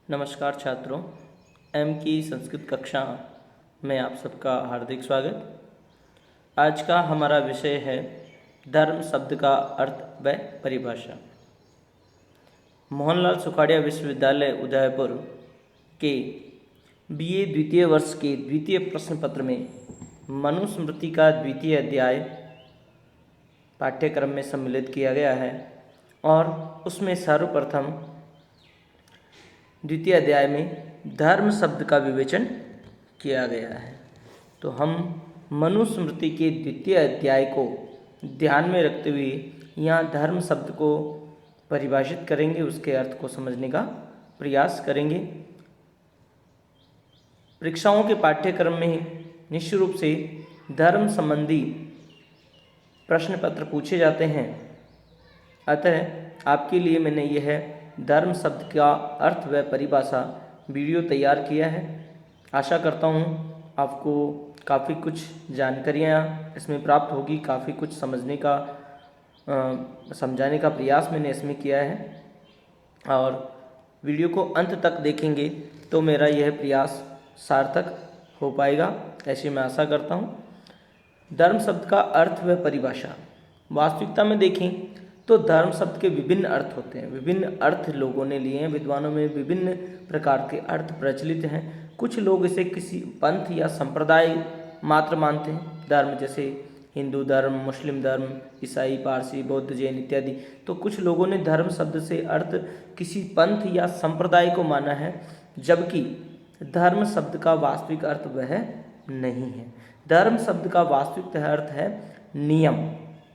नमस्कार छात्रों, एम की संस्कृत कक्षा में आप सबका हार्दिक स्वागत। आज का हमारा विषय है धर्म शब्द का अर्थ व परिभाषा। मोहनलाल सुखाड़िया विश्वविद्यालय उदयपुर के बीए द्वितीय वर्ष के द्वितीय प्रश्न पत्र में मनुस्मृति का द्वितीय अध्याय पाठ्यक्रम में सम्मिलित किया गया है और उसमें सर्वप्रथम द्वितीय अध्याय में धर्म शब्द का विवेचन किया गया है। तो हम मनुस्मृति के द्वितीय अध्याय को ध्यान में रखते हुए यहाँ धर्म शब्द को परिभाषित करेंगे, उसके अर्थ को समझने का प्रयास करेंगे। परीक्षाओं के पाठ्यक्रम में निश्चित रूप से धर्म संबंधी प्रश्न पत्र पूछे जाते हैं, अतः आपके लिए मैंने यह धर्म शब्द का अर्थ व परिभाषा वीडियो तैयार किया है। आशा करता हूँ आपको काफ़ी कुछ जानकारियाँ इसमें प्राप्त होगी, काफ़ी कुछ समझाने का प्रयास मैंने इसमें किया है और वीडियो को अंत तक देखेंगे तो मेरा यह प्रयास सार्थक हो पाएगा, ऐसी मैं आशा करता हूँ। धर्म शब्द का अर्थ व परिभाषा। वास्तविकता में देखें तो धर्म शब्द के विभिन्न अर्थ होते हैं, विभिन्न अर्थ लोगों ने लिए हैं। विद्वानों में विभिन्न प्रकार के अर्थ प्रचलित हैं। कुछ लोग इसे किसी पंथ या संप्रदाय मात्र मानते हैं, धर्म जैसे हिंदू धर्म, मुस्लिम धर्म, ईसाई, पारसी, बौद्ध, जैन इत्यादि। तो कुछ लोगों ने धर्म शब्द से अर्थ किसी पंथ या संप्रदाय को माना है, जबकि धर्म शब्द का वास्तविक अर्थ वह नहीं है। धर्म शब्द का वास्तविक अर्थ है नियम,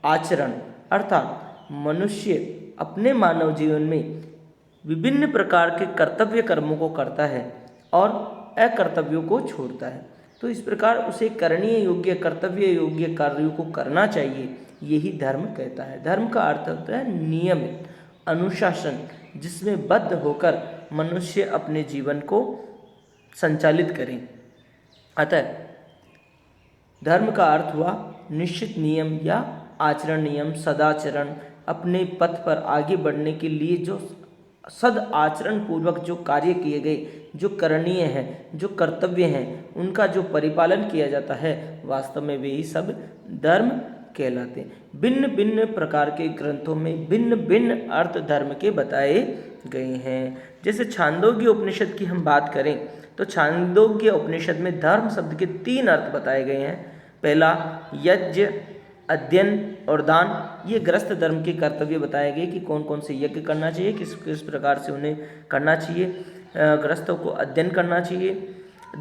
आचरण, अर्थात मनुष्य अपने मानव जीवन में विभिन्न प्रकार के कर्तव्य कर्मों को करता है और अकर्तव्यों को छोड़ता है। तो इस प्रकार उसे करणीय योग्य, कर्तव्य योग्य कार्यों को करना चाहिए, यही धर्म कहता है। धर्म का अर्थ होता है नियमित अनुशासन, जिसमें बद्ध होकर मनुष्य अपने जीवन को संचालित करें। अतः धर्म का अर्थ हुआ निश्चित नियम या आचरण, नियम, सदाचरण, अपने पथ पर आगे बढ़ने के लिए जो सद आचरण पूर्वक जो कार्य किए गए, जो करणीय हैं, जो कर्तव्य हैं, उनका जो परिपालन किया जाता है, वास्तव में वे ही सब धर्म कहलाते हैं। भिन्न भिन्न प्रकार के ग्रंथों में भिन्न भिन्न अर्थ धर्म के बताए गए हैं। जैसे छांदोग्य उपनिषद की हम बात करें तो छांदोग्य उपनिषद में धर्म शब्द के 3 अर्थ बताए गए हैं। पहला यज्ञ, अध्ययन और दान। ये गृहस्थ धर्म के कर्तव्य बताए गए कि कौन कौन से यज्ञ करना चाहिए, किस किस प्रकार से उन्हें करना चाहिए। गृहस्थों को अध्ययन करना चाहिए,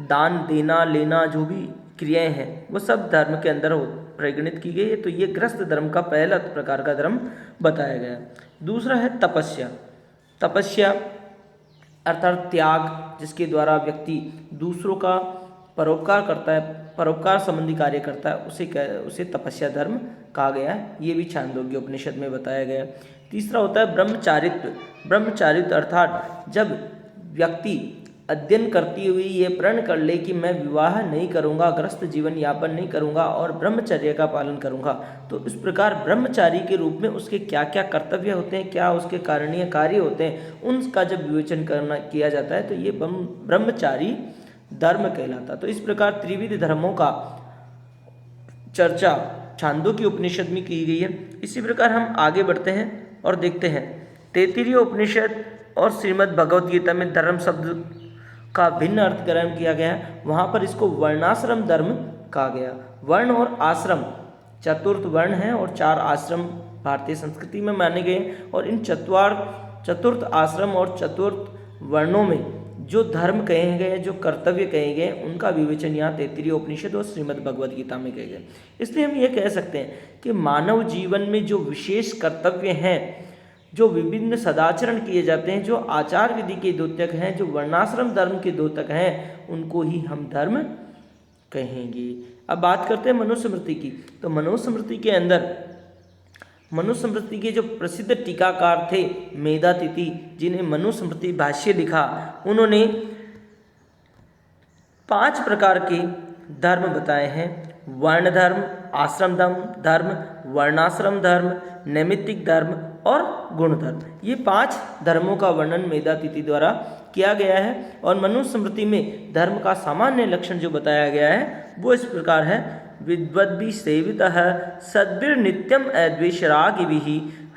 दान देना लेना, जो भी क्रियाएं हैं वो सब धर्म के अंदर परिगणित की गई है। तो ये गृहस्थ धर्म का पहला प्रकार का धर्म बताया गया। दूसरा है तपस्या। तपस्या अर्थात त्याग, जिसके द्वारा व्यक्ति दूसरों का परोपकार करता है, परोपकार संबंधी कार्य करता है, उसे तपस्या धर्म कहा गया है। ये भी छांदोग्य उपनिषद में बताया गया। तीसरा होता है ब्रह्मचारित्व। ब्रह्मचारित्व अर्थात जब व्यक्ति अध्ययन करते हुए ये प्रण कर ले कि मैं विवाह नहीं करूँगा, गृहस्थ जीवन यापन नहीं करूँगा और ब्रह्मचर्य का पालन करूँगा, तो इस प्रकार ब्रह्मचारी के रूप में उसके क्या क्या कर्तव्य होते हैं, क्या उसके कारणीय कार्य होते हैं, उनका जब विवेचन किया जाता है तो ये ब्रह्मचारी धर्म कहलाता। तो इस प्रकार त्रिविध धर्मों का चर्चा छांदोग्य उपनिषद में की गई है। इसी प्रकार हम आगे बढ़ते हैं और देखते हैं तैत्तिरीय उपनिषद और श्रीमद् भगवद गीता में धर्म शब्द का भिन्न अर्थ ग्रहण किया गया है। वहाँ पर इसको वर्णाश्रम धर्म कहा गया। वर्ण और आश्रम, चतुर्थ वर्ण है और 4 आश्रम भारतीय संस्कृति में माने गए, और इन चतुर्थ आश्रम और चतुर्थ वर्णों में जो धर्म कहे गए, जो कर्तव्य कहे गए, उनका विवेचन यहाँ तैत्तिरीय उपनिषद और श्रीमद् भगवद गीता में कहे गए। इसलिए हम ये कह सकते हैं कि मानव जीवन में जो विशेष कर्तव्य हैं, जो विभिन्न सदाचरण किए जाते हैं, जो आचार विधि के द्योतक हैं, जो वर्णाश्रम धर्म के द्योतक हैं, उनको ही हम धर्म कहेंगे। अब बात करते हैं मनुस्मृति की। तो मनुस्मृति के अंदर मनुस्मृति के जो प्रसिद्ध टीकाकार थे मेधातिथि, जिन्हें मनुस्मृति भाष्य लिखा, उन्होंने 5 प्रकार के धर्म बताए हैं। वर्ण धर्म, आश्रम धर्म, वर्णाश्रम धर्म, नैमित्तिक धर्म और गुण धर्म। ये 5 धर्मों का वर्णन मेधातिथि द्वारा किया गया है। और मनुस्मृति में धर्म का सामान्य लक्षण जो बताया गया है वो इस प्रकार है। विद्वद्भिः सेवितः सद्भिर्नित्यम् अद्वेषरागिभिः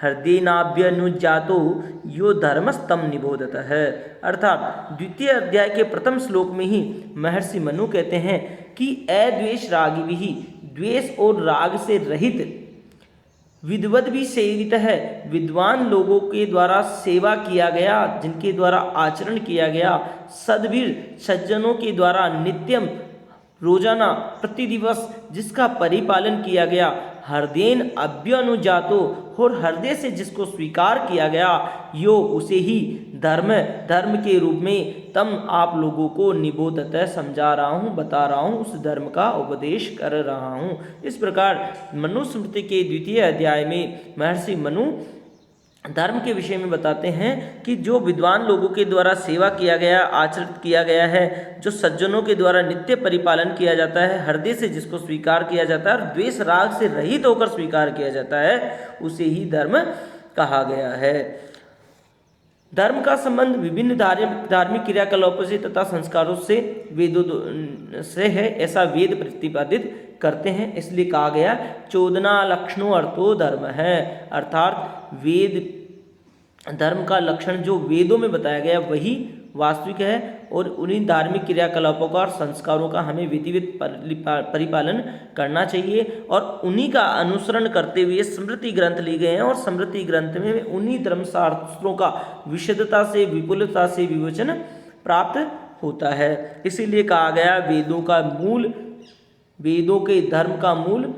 हृदयेनाभ्यनुज्ञातो यो धर्मस्तम निबोधतः है। अर्थात द्वितीय अध्याय के प्रथम श्लोक में ही महर्षि मनु कहते हैं कि अद्वेष रागिभिः, द्वेष और राग से रहित, विद्वद् भी सेवित है, विद्वान लोगों के द्वारा सेवा किया गया, जिनके द्वारा आचरण किया गया, सद्भिर सज्जनों के द्वारा नित्यम रोजाना प्रतिदिवस जिसका परिपालन किया गया, हृदयेन अभ्यनुजातो और हृदय से जिसको स्वीकार किया गया, यो उसे ही धर्म के रूप में तम आप लोगों को निबोधतः समझा रहा हूँ, बता रहा हूँ, उस धर्म का उपदेश कर रहा हूँ। इस प्रकार मनुस्मृति के द्वितीय अध्याय में महर्षि मनु धर्म के विषय में बताते हैं कि जो विद्वान लोगों के द्वारा सेवा किया गया, आचरित किया गया है, जो सज्जनों के द्वारा नित्य परिपालन किया जाता है, हृदय से जिसको स्वीकार किया जाता है और द्वेष राग से रहित होकर स्वीकार किया जाता है, उसे ही धर्म कहा गया है। धर्म का संबंध विभिन्न धार्मिक क्रियाकलापों से तथा संस्कारों से वेदों से है, ऐसा वेद प्रतिपादित करते हैं। इसलिए कहा गया 14 लक्षणों अर्थो धर्म है। अर्थात वेद धर्म का लक्षण जो वेदों में बताया गया वही वास्तविक है और उन्हीं धार्मिक क्रियाकलापों का और संस्कारों का हमें विधिवत परिपालन करना चाहिए और उन्हीं का अनुसरण करते हुए स्मृति ग्रंथ लिए गए हैं और स्मृति ग्रंथ में उन्हीं धर्मशास्त्रों का विशदता से, विपुलता से विवेचन प्राप्त होता है। इसीलिए कहा गया वेदों का मूल, वेदों के धर्म का मूल,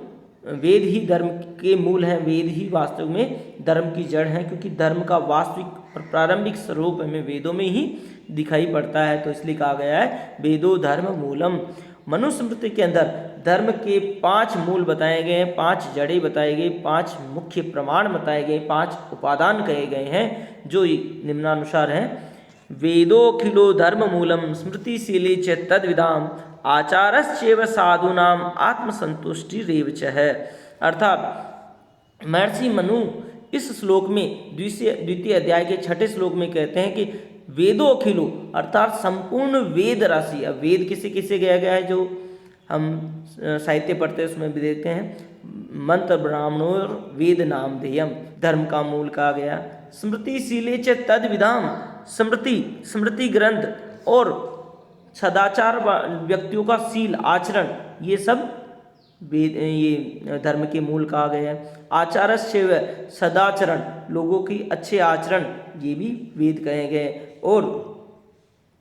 वेद ही धर्म के मूल हैं, वेद ही वास्तव में धर्म की जड़ है, क्योंकि धर्म का वास्तविक और प्रारंभिक स्वरूप हमें वेदों में ही दिखाई पड़ता है। तो इसलिए कहा गया है वेदो धर्म मूलम। मनुस्मृति के अंदर धर्म के 5 मूल बताए गए हैं, 5 जड़ें बताई गई, 5 मुख्य प्रमाण बताए गए, 5 उपादान कहे गए हैं, जो निम्नानुसार हैं। वेदोखिलो धर्म मूलम स्मृतिशीले च तद्विदाम आचारश्चैव साधूनाम आत्मसंतुष्टिरेव च है। अर्थात महर्षि मनु इस श्लोक में द्वितीय अध्याय के 6ठे श्लोक में कहते हैं कि वेदो अखिलो अर्थात संपूर्ण वेद राशि। अब वेद किसे किसे गया गया है, जो हम साहित्य पढ़ते हैं उसमें भी देखते हैं, मंत्र ब्राह्मणोर वेद नाम ध्येयम, धर्म का मूल कहा गया। स्मृतिशीले च तद्विदाम, स्मृति ग्रंथ और सदाचार व्यक्तियों का शील आचरण, ये सब वेद, ये धर्म के मूल कहा गया है। आचारश्चैव सदाचरण, लोगों की अच्छे आचरण, ये भी वेद कहे गए। और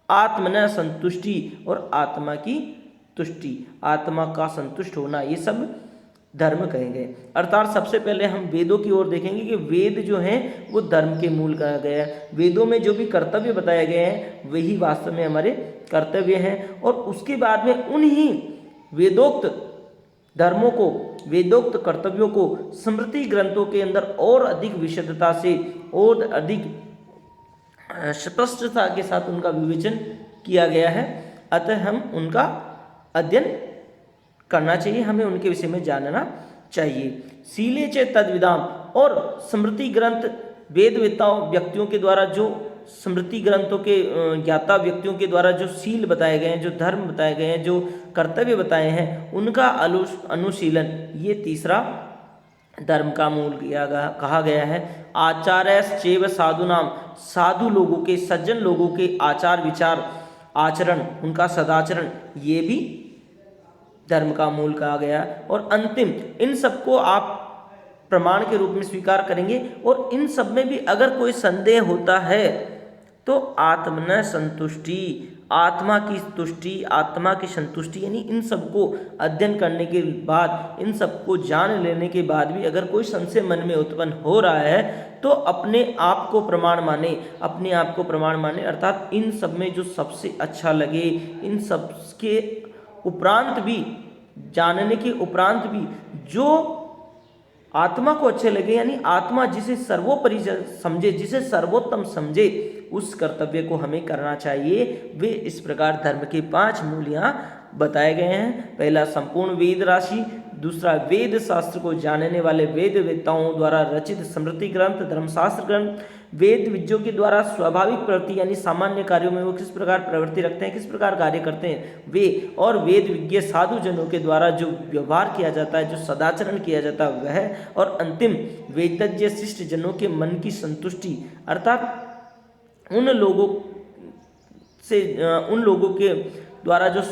आत्मन संतुष्टि और आत्मा की तुष्टि, आत्मा का संतुष्ट होना, ये सब धर्म कहे गए। अर्थात सबसे पहले हम वेदों की ओर देखेंगे कि वेद जो हैं वो धर्म के मूल कहा गया है। वेदों में जो भी कर्तव्य बताए गए हैं वही वास्तव में हमारे कर्तव्य हैं और उसके बाद में उन्हीं वेदोक्त धर्मों को, वेदोक्त कर्तव्यों को स्मृति ग्रंथों के अंदर और अधिक विशदता से और अधिक स्पष्टता के साथ उनका विवेचन किया गया है। अतः हम उनका अध्ययन करना चाहिए, हमें उनके विषय में जानना चाहिए। शीले च तद्विदाम, और स्मृति ग्रंथ वेदवेत्ताओं व्यक्तियों के द्वारा, जो स्मृति ग्रंथों के ज्ञाता व्यक्तियों के द्वारा जो शील बताए गए हैं, जो धर्म बताए गए हैं, जो कर्तव्य बताए हैं, उनका अनुशीलन, ये तीसरा धर्म का मूल कहा गया है। आचार्यश्चैव साधूनाम, साधु लोगों के, सज्जन लोगों के आचार विचार आचरण, उनका सदाचरण, ये भी धर्म का मूल कहा गया। और अंतिम, इन सबको आप प्रमाण के रूप में स्वीकार करेंगे और इन सब में भी अगर कोई संदेह होता है तो आत्मन संतुष्टि, आत्मा की तुष्टि, आत्मा की संतुष्टि, यानी इन सबको अध्ययन करने के बाद, इन सबको जान लेने के बाद भी अगर कोई संशय मन में उत्पन्न हो रहा है तो अपने आप को प्रमाण माने, अपने आप को प्रमाण माने। अर्थात इन सब में जो सबसे अच्छा लगे, इन सब के उपरांत भी, जानने के उपरांत भी जो आत्मा को अच्छे लगे, यानी आत्मा जिसे सर्वोपरि समझे, जिसे सर्वोत्तम समझे, उस कर्तव्य को हमें करना चाहिए। वे इस प्रकार धर्म के 5 मूल यहाँ बताए गए हैं। पहला संपूर्ण वेद राशि, दूसरा, वेद शास्त्र को जानने वाले वेद वेत्ताओं द्वारा रचित स्मृति ग्रंथ, धर्मशास्त्र ग्रंथ। वेद विज्ञों के द्वारा स्वाभाविक प्रवृत्ति यानी सामान्य कार्यों में वो किस प्रकार प्रवृत्ति रखते हैं, किस प्रकार कार्य करते हैं वे, और वेद विज्ञ साधु जनों के द्वारा जो व्यवहार किया जाता है, जो सदाचरण किया जाता है वह, और अंतिम वेदज्ञ शिष्ट जनों के मन की संतुष्टि, अर्थात उन लोगों के द्वारा जो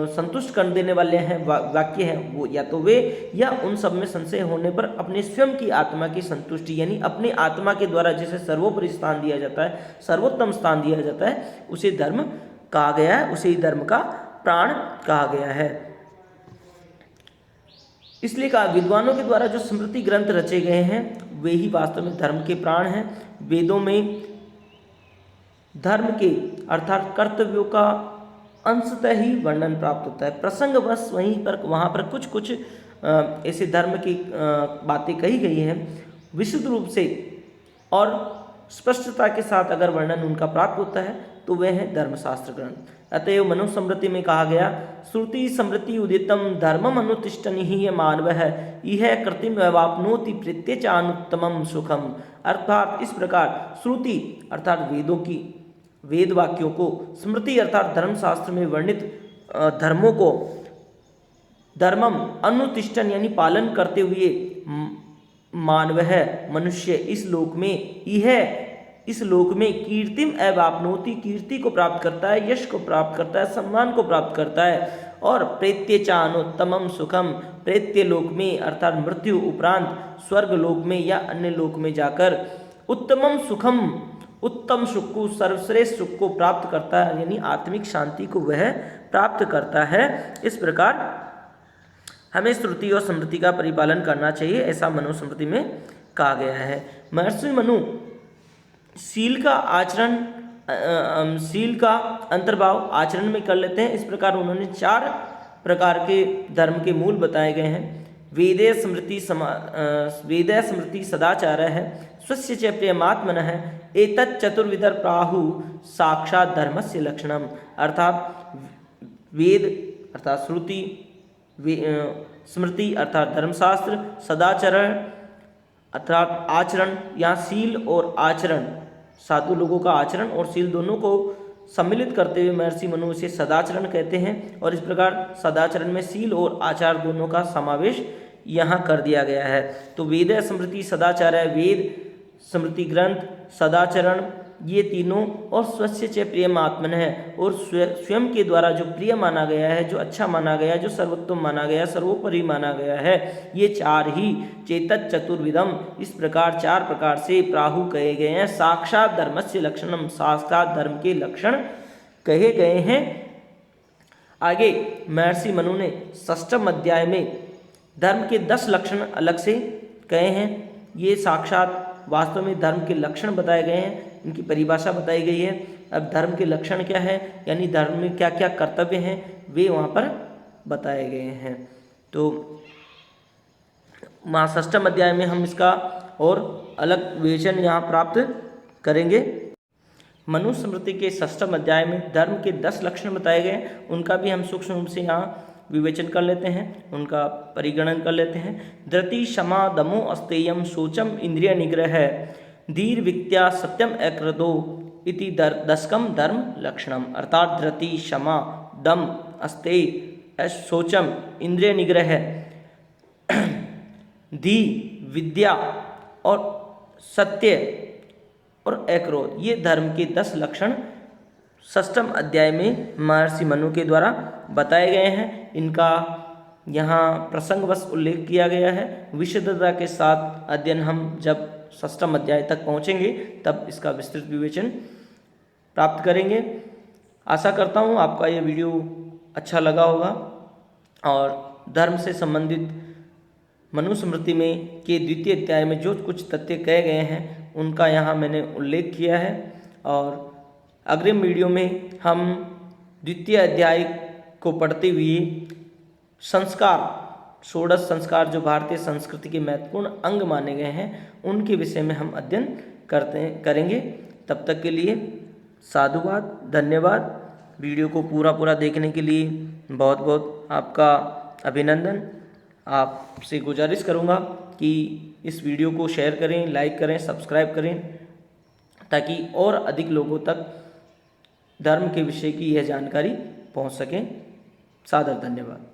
संतुष्ट कर देने वाले हैं वाक्य हैं वो, या तो वे या उन सब में संशय होने पर अपने स्वयं की आत्मा की संतुष्टि, यानी अपनी आत्मा के द्वारा जिसे सर्वोपरि स्थान दिया जाता है, सर्वोत्तम स्थान दिया जाता है, उसे धर्म कहा गया है, उसे ही धर्म का प्राण कहा गया है। इसलिए कहा विद्वानों के द्वारा जो स्मृति ग्रंथ रचे गए हैं वे ही वास्तव में धर्म के प्राण हैं। वेदों में धर्म के अर्थात कर्तव्यों का अंशतः ही वर्णन प्राप्त होता है। प्रसंगवश वहाँ पर कुछ कुछ ऐसे धर्म की बातें कही गई हैं, विशुद्ध रूप से और स्पष्टता के साथ अगर वर्णन उनका प्राप्त होता है तो वह है धर्मशास्त्र ग्रंथ। अतएव मनुस्मृति में कहा गया, श्रुति स्मृति उदितम धर्मम अनुतिष्ठनि ही मानव है, यह कृतिम एवाप्नोति प्रत्यचानुत्तमम सुखम। अर्थात इस प्रकार श्रुति अर्थात वेदों की वेद वाक्यों को, स्मृति अर्थात धर्मशास्त्र में वर्णित धर्मों को, धर्मम अनुतिष्ठन यानी पालन करते हुए मानव है मनुष्य इस लोक में, यह इस लोक में कीर्तिम एवाप्नोति कीर्ति को प्राप्त करता है, यश को प्राप्त करता है, सम्मान को प्राप्त करता है, और प्रेत्यचानुत्तमम सुखम प्रेत्य लोक में अर्थात मृत्यु उपरांत स्वर्ग लोक में या अन्य लोक में जाकर उत्तमम सुखम उत्तम सुख को, सर्वश्रेष्ठ सुख को प्राप्त करता है, यानी आत्मिक शांति को वह प्राप्त करता है। इस प्रकार हमें श्रुति और स्मृति का परिपालन करना चाहिए, ऐसा मनुस्मृति में कहा गया है। महर्षि मनु शील का आचरण शील का अंतर्भाव आचरण में कर लेते हैं। इस प्रकार उन्होंने 4 प्रकार के धर्म के मूल बताए गए हैं। वेदे स्मृति सदाचार है, स्वस्य च प्रियमात्मनः एतत् चतुर्विधर प्राहु साक्षात धर्मस्य लक्षणम। अर्थात वेद अर्थात श्रुति, स्मृति अर्थात धर्मशास्त्र, सदाचरण अर्थात आचरण, या शील और आचरण, साधु लोगों का आचरण और शील दोनों को सम्मिलित करते हुए महर्षि मनु इसे सदाचरण कहते हैं। और इस प्रकार सदाचरण में शील और आचार दोनों का समावेश यहाँ कर दिया गया है। तो वेद स्मृति सदाचार है, वेद स्मृति ग्रंथ सदाचरण ये तीनों, और स्वस्य च प्रियमात्मन है, और स्वयं के द्वारा जो प्रिय माना गया है, जो अच्छा माना गया है, जो सर्वोत्तम माना गया है, सर्वोपरि माना गया है, ये 4 ही चेतत चतुर्विधम इस प्रकार 4 प्रकार से प्राहु कहे गए हैं। साक्षात धर्मस्य लक्षणम साक्षात धर्म के लक्षण कहे गए हैं। आगे महर्षि मनु ने 6वें अध्याय में धर्म के 10 लक्षण अलग से कहे हैं। ये साक्षात वास्तव में धर्म के लक्षण बताए गए हैं, इनकी परिभाषा बताई गई है। अब धर्म के लक्षण क्या है, यानी धर्म में क्या क्या कर्तव्य हैं वे वहाँ पर बताए गए हैं। तो 6वें अध्याय में हम इसका और अलग विवेचन यहाँ प्राप्त करेंगे। मनुस्मृति के 6वें अध्याय में धर्म के 10 लक्षण बताए गए, उनका भी हम सूक्ष्म रूप से यहाँ विवेचन कर लेते हैं, उनका परिगणन कर लेते हैं। धृति क्षमा दमो अस्तेयम शोचम इंद्रिय निग्रह धीर विक्त्या सत्यम अक्रोधो इति 10कम धर्म लक्षणम। अर्थात धृति क्षमा दम अस्तेय शोचम इंद्रिय निग्रह धी विद्या और सत्य और अक्रोध, ये धर्म के 10 लक्षण 6वें अध्याय में महर्षि मनु के द्वारा बताए गए हैं। इनका यहाँ प्रसंगवश उल्लेख किया गया है। विशुद्धता के साथ अध्ययन हम जब 6वें अध्याय तक पहुँचेंगे तब इसका विस्तृत विवेचन प्राप्त करेंगे। आशा करता हूँ आपका ये वीडियो अच्छा लगा होगा और धर्म से संबंधित मनुस्मृति में के 2वें अध्याय में जो कुछ तथ्य कहे गए हैं उनका यहाँ मैंने उल्लेख किया है। और अग्रिम वीडियो में हम 2वें अध्याय को पढ़ते हुए संस्कार 16 संस्कार जो भारतीय संस्कृति के महत्वपूर्ण अंग माने गए हैं उनके विषय में हम अध्ययन करेंगे। तब तक के लिए साधुवाद, धन्यवाद। वीडियो को पूरा देखने के लिए बहुत बहुत आपका अभिनंदन। आपसे गुजारिश करूँगा कि इस वीडियो को शेयर करें, लाइक करें, सब्सक्राइब करें, ताकि और अधिक लोगों तक धर्म के विषय की यह जानकारी पहुंच सके। सादर धन्यवाद।